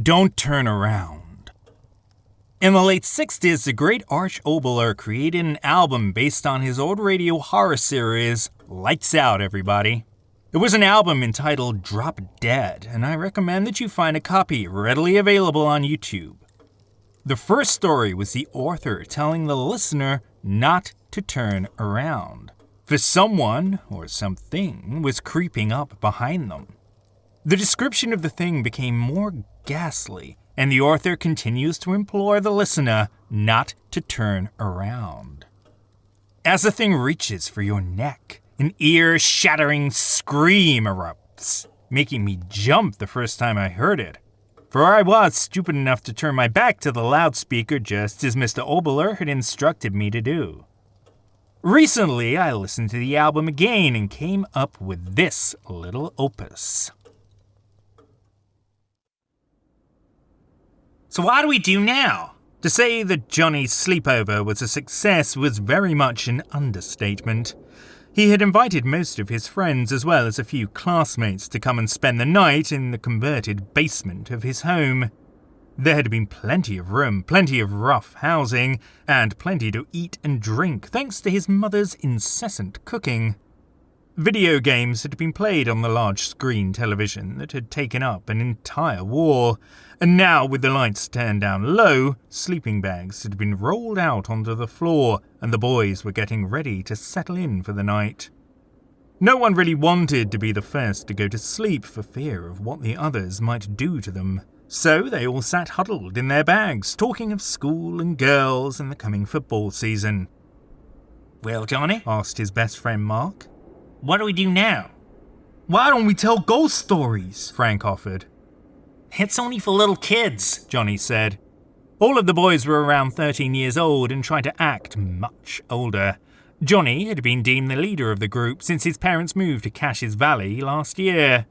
Don't Turn Around. In the late 60s, the great Arch Oboler created an album based on his old radio horror series, Lights Out, Everybody. It was an album entitled Drop Dead, and I recommend that you find a copy readily available on YouTube. The first story was the author telling the listener not to turn around, for someone or something was creeping up behind them. The description of the thing became more ghastly, and the author continues to implore the listener not to turn around. As the thing reaches for your neck, an ear-shattering scream erupts, making me jump the first time I heard it, for I was stupid enough to turn my back to the loudspeaker just as Mr. Oboler had instructed me to do. Recently, I listened to the album again and came up with this little opus. So what do we do now? To say that Johnny's sleepover was a success was very much an understatement. He had invited most of his friends as well as a few classmates to come and spend the night in the converted basement of his home. There had been plenty of room, plenty of rough housing, and plenty to eat and drink thanks to his mother's incessant cooking. Video games had been played on the large screen television that had taken up an entire wall, and now with the lights turned down low, sleeping bags had been rolled out onto the floor and the boys were getting ready to settle in for the night. No one really wanted to be the first to go to sleep for fear of what the others might do to them, so they all sat huddled in their bags, talking of school and girls and the coming football season. "Well, Johnny," asked his best friend Mark, "what do we do now?" "Why don't we tell ghost stories?" Frank offered. "It's only for little kids," Johnny said. All of the boys were around 13 years old and tried to act much older. Johnny had been deemed the leader of the group since his parents moved to Caches Valley last year.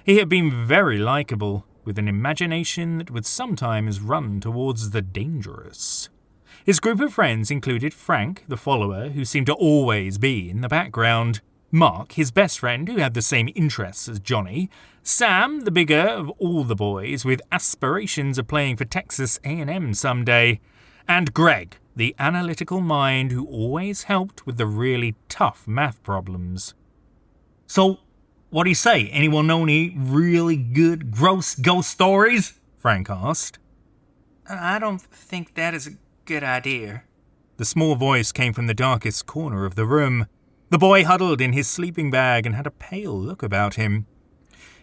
He had been very likable, with an imagination that would sometimes run towards the dangerous. His group of friends included Frank, the follower, who seemed to always be in the background, Mark, his best friend, who had the same interests as Johnny, Sam, the bigger of all the boys, with aspirations of playing for Texas A&M someday, and Greg, the analytical mind who always helped with the really tough math problems. "So, what do you say? Anyone know any really good, gross ghost stories?" Frank asked. "I don't think that is a good idea." The small voice came from the darkest corner of the room. The boy huddled in his sleeping bag and had a pale look about him.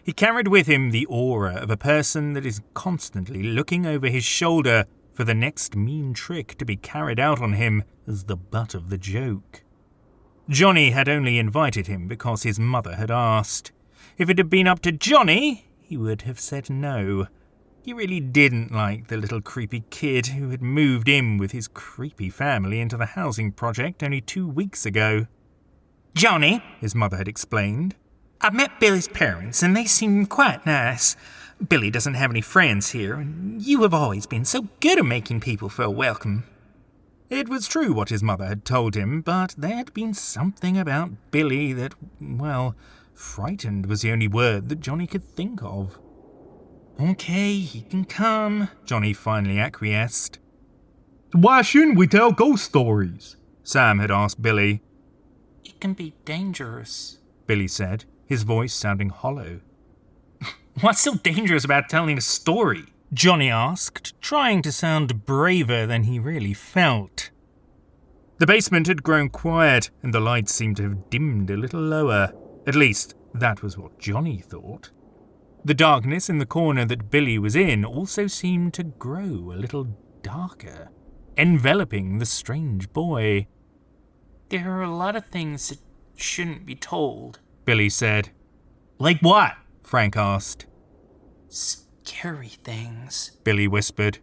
He carried with him the aura of a person that is constantly looking over his shoulder for the next mean trick to be carried out on him as the butt of the joke. Johnny had only invited him because his mother had asked. If it had been up to Johnny, he would have said no. He really didn't like the little creepy kid who had moved in with his creepy family into the housing project only 2 weeks ago. "Johnny," his mother had explained, "I've met Billy's parents and they seem quite nice. Billy doesn't have any friends here, and you have always been so good at making people feel welcome." It was true what his mother had told him, but there had been something about Billy that, well, frightened was the only word that Johnny could think of. "Okay, he can come," Johnny finally acquiesced. "Why shouldn't we tell ghost stories?" Sam had asked Billy. "It can be dangerous," Billy said, his voice sounding hollow. "What's so dangerous about telling a story?" Johnny asked, trying to sound braver than he really felt. The basement had grown quiet, and the lights seemed to have dimmed a little lower. At least, that was what Johnny thought. The darkness in the corner that Billy was in also seemed to grow a little darker, enveloping the strange boy. "There are a lot of things that shouldn't be told," Billy said. "Like what?" Frank asked. "Scary things," Billy whispered.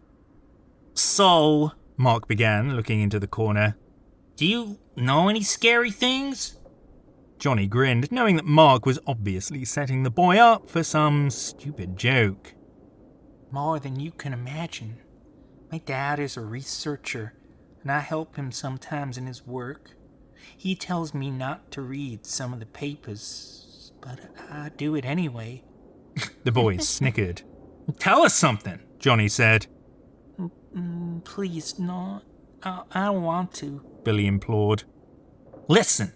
"So," Mark began, looking into the corner, "do you know any scary things?" Johnny grinned, knowing that Mark was obviously setting the boy up for some stupid joke. "More than you can imagine. My dad is a researcher, and I help him sometimes in his work. He tells me not to read some of the papers, but I do it anyway." The boy snickered. "Tell us something," Johnny said. Please, no. I don't want to, Billy implored. Listen,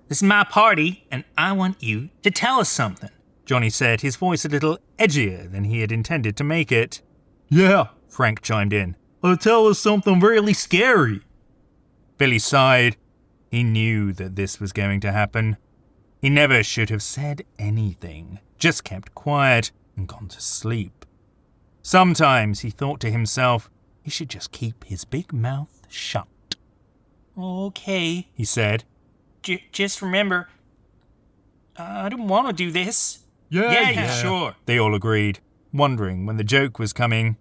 this is my party, and I want you to tell us something, Johnny said, his voice a little edgier than he had intended to make it. Yeah, Frank chimed in. Tell us something really scary. Billy sighed. He knew that this was going to happen. He never should have said anything, just kept quiet and gone to sleep. Sometimes he thought to himself he should just keep his big mouth shut. Okay, he said. Just remember, I don't want to do this. Yeah, sure, they all agreed, wondering when the joke was coming.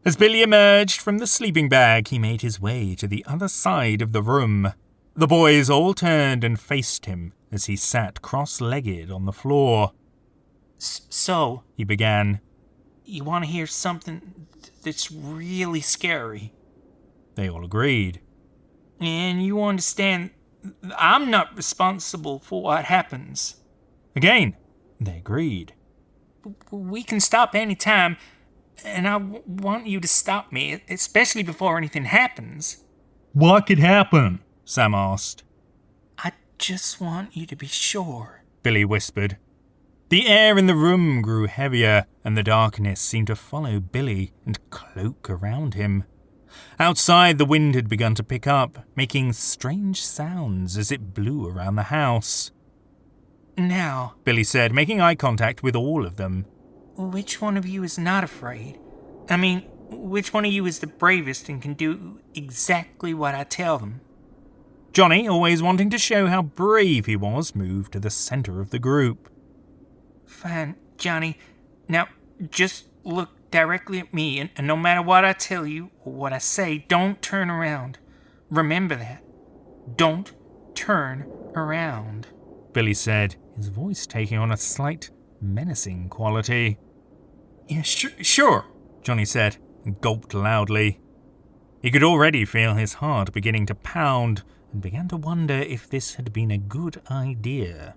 As Billy emerged from the sleeping bag, he made his way to the other side of the room. The boys all turned and faced him as he sat cross-legged on the floor. So, he began, you want to hear something that's really scary? They all agreed. And you understand, I'm not responsible for what happens. Again, they agreed. We can stop any time, and I want you to stop me, especially before anything happens. What could happen? Sam asked. I just want you to be sure, Billy whispered. The air in the room grew heavier, and the darkness seemed to follow Billy and cloak around him. Outside, the wind had begun to pick up, making strange sounds as it blew around the house. Now, Billy said, making eye contact with all of them. Which one of you is not afraid? I mean, which one of you is the bravest and can do exactly what I tell them? Johnny, always wanting to show how brave he was, moved to the center of the group. Fine, Johnny. Now, just look directly at me, and no matter what I tell you or what I say, don't turn around. Remember that. Don't turn around, Billy said, his voice taking on a slight menacing quality. Yeah, sure, Johnny said, and gulped loudly. He could already feel his heart beginning to pound, and began to wonder if this had been a good idea.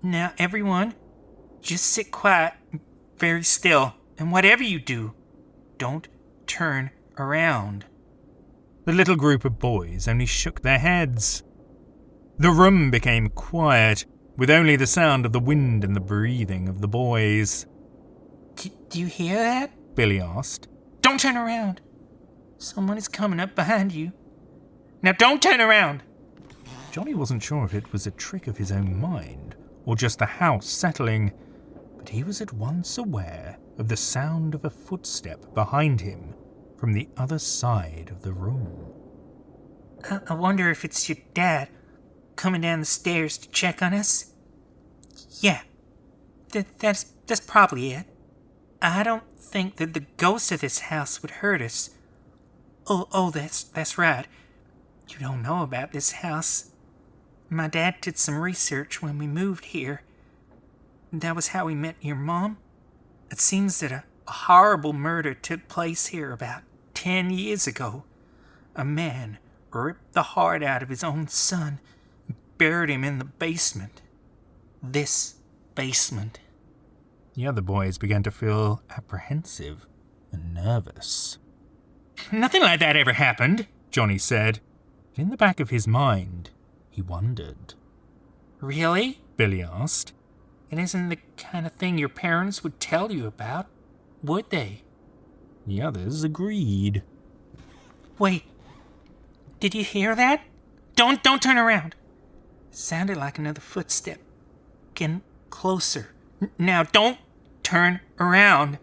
Now, everyone, just sit quiet, very still, and whatever you do, don't turn around. The little group of boys only shook their heads. The room became quiet, with only the sound of the wind and the breathing of the boys. Do you hear that? Billy asked. Don't turn around. Someone is coming up behind you. Now don't turn around. Johnny wasn't sure if it was a trick of his own mind, or just the house settling, but he was at once aware of the sound of a footstep behind him from the other side of the room. I wonder if it's your dad coming down the stairs to check on us? Yeah, that's probably it. I don't think that the ghost of this house would hurt us. Oh, that's right. You don't know about this house. My dad did some research when we moved here. That was how we met your mom. It seems that a horrible murder took place here about 10 years ago. A man ripped the heart out of his own son and buried him in the basement. This basement. The other boys began to feel apprehensive and nervous. Nothing like that ever happened, Johnny said. But in the back of his mind, he wondered. Really? Billy asked. It isn't the kind of thing your parents would tell you about, would they? The others agreed. Wait, did you hear that? Don't turn around. It sounded like another footstep. Getting closer. Now don't turn around.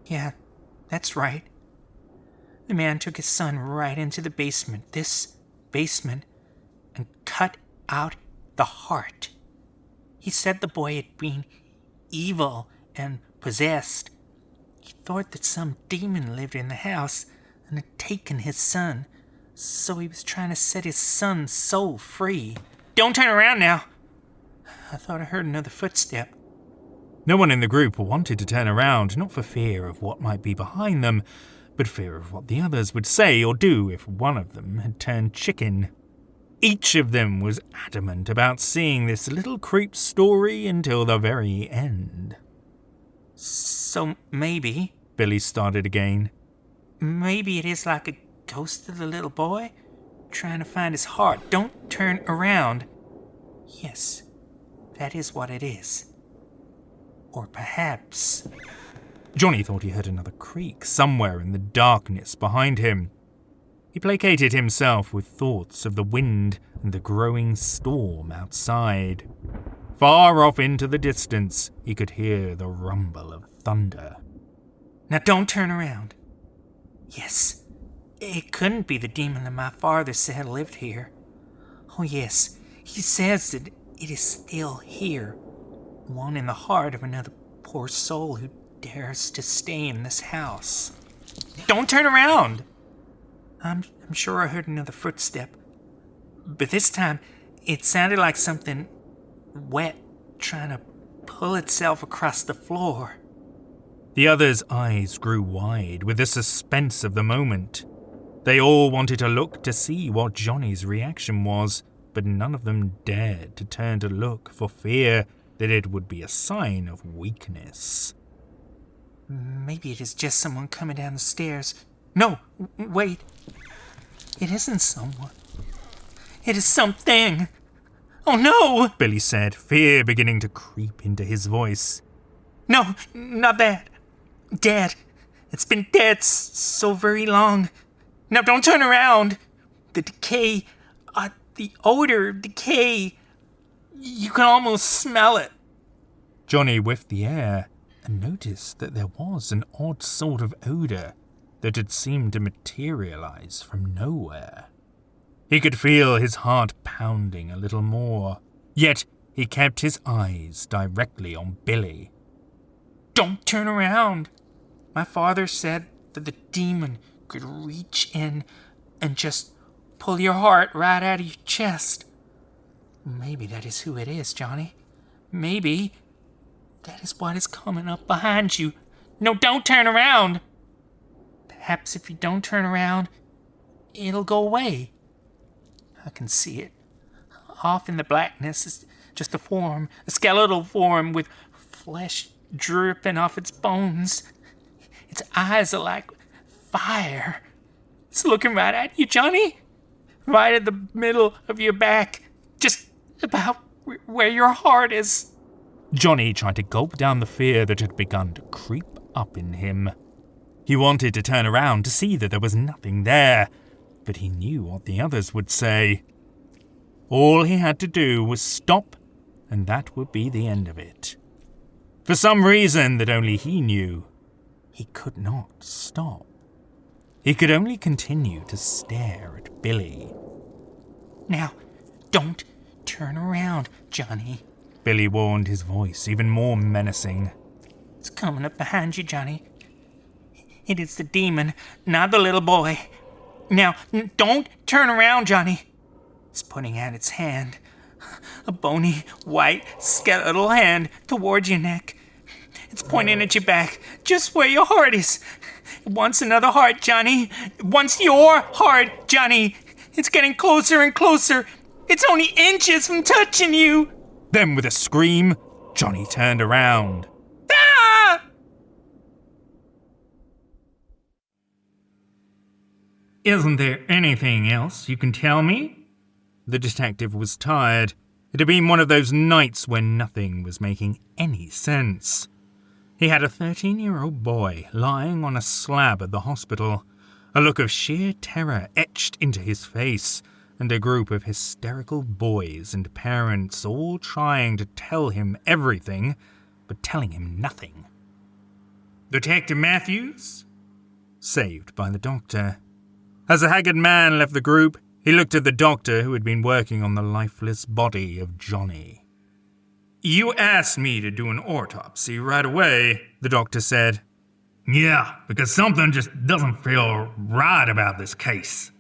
Yeah, that's right. The man took his son right into the basement, this basement, and cut out the heart. He said the boy had been evil and possessed. He thought that some demon lived in the house and had taken his son, so he was trying to set his son's soul free. Don't turn around now. I thought I heard another footstep. No one in the group wanted to turn around, not for fear of what might be behind them, but fear of what the others would say or do if one of them had turned chicken. Each of them was adamant about seeing this little creep's story until the very end. So maybe, Billy started again. Maybe it is like a ghost of the little boy trying to find his heart. Don't turn around. Yes, that is what it is. Or perhaps... Johnny thought he heard another creak somewhere in the darkness behind him. He placated himself with thoughts of the wind and the growing storm outside. Far off into the distance, he could hear the rumble of thunder. Now don't turn around. Yes, it couldn't be the demon that my father said lived here. Oh yes, he says that it is still here, one in the heart of another poor soul who dares to stay in this house. Don't turn around! I'm sure I heard another footstep, but this time it sounded like something wet trying to pull itself across the floor. The others' eyes grew wide with the suspense of the moment. They all wanted to look to see what Johnny's reaction was, but none of them dared to turn to look for fear that it would be a sign of weakness. Maybe it is just someone coming down the stairs. No, wait. It isn't someone. It is something. Oh no, Billy said, fear beginning to creep into his voice. No, not that. Dead. It's been dead so very long. Now don't turn around. The decay, the odor, decay. You can almost smell it. Johnny whiffed the air and noticed that there was an odd sort of odor that had seemed to materialize from nowhere. He could feel his heart pounding a little more, yet he kept his eyes directly on Billy. Don't turn around. My father said that the demon could reach in and just pull your heart right out of your chest. Maybe that is who it is, Johnny. Maybe that is what is coming up behind you. No, don't turn around. Perhaps if you don't turn around, it'll go away. I can see it. Off in the blackness is just a form, a skeletal form with flesh dripping off its bones. Its eyes are like fire. It's looking right at you, Johnny. Right at the middle of your back. Just about where your heart is. Johnny tried to gulp down the fear that had begun to creep up in him. He wanted to turn around to see that there was nothing there, but he knew what the others would say. All he had to do was stop, and that would be the end of it. For some reason that only he knew, he could not stop. He could only continue to stare at Billy. Now, don't turn around, Johnny. Billy warned, his voice even more menacing. It's coming up behind you, Johnny. It is the demon, not the little boy. Now, don't turn around, Johnny. It's putting out its hand. A bony, white, skeletal hand towards your neck. It's pointing at your back, just where your heart is. It wants another heart, Johnny. It wants your heart, Johnny. It's getting closer and closer. It's only inches from touching you. Then with a scream, Johnny turned around. Ah! Isn't there anything else you can tell me? The detective was tired. It had been one of those nights when nothing was making any sense. He had a 13-year-old boy lying on a slab at the hospital, a look of sheer terror etched into his face, and a group of hysterical boys and parents all trying to tell him everything, but telling him nothing. Detective Matthews? Saved by the doctor. As the haggard man left the group, he looked at the doctor who had been working on the lifeless body of Johnny. You asked me to do an autopsy right away, the doctor said. Yeah, because something just doesn't feel right about this case.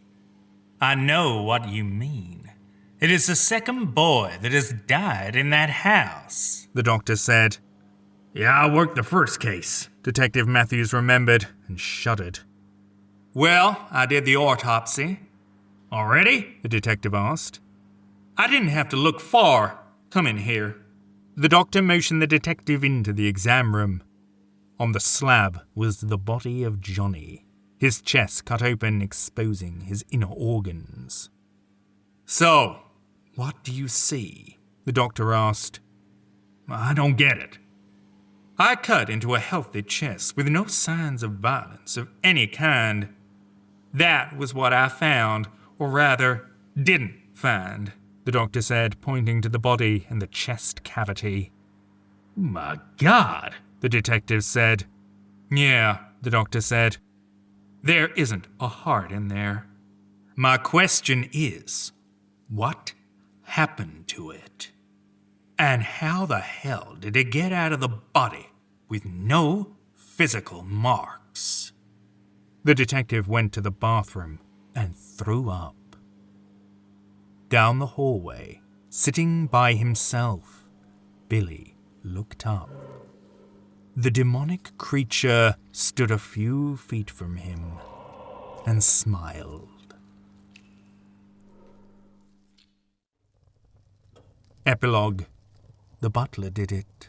I know what you mean. It is the second boy that has died in that house, the doctor said. Yeah, I worked the first case, Detective Matthews remembered and shuddered. Well, I did the autopsy. Already? The detective asked. I didn't have to look far. Come in here. The doctor motioned the detective into the exam room. On the slab was the body of Johnny, his chest cut open, exposing his inner organs. "So, what do you see?" the doctor asked. "I don't get it." "I cut into a healthy chest with no signs of violence of any kind. That was what I found, or rather, didn't find," the doctor said, pointing to the body and the chest cavity. My God, The detective said. "Yeah," the doctor said. "There isn't a heart in there. My question is, what happened to it? And how the hell did it get out of the body with no physical marks?" The detective went to the bathroom and threw up. Down the hallway, sitting by himself, Billy looked up. The demonic creature stood a few feet from him and smiled. Epilogue. The butler did it.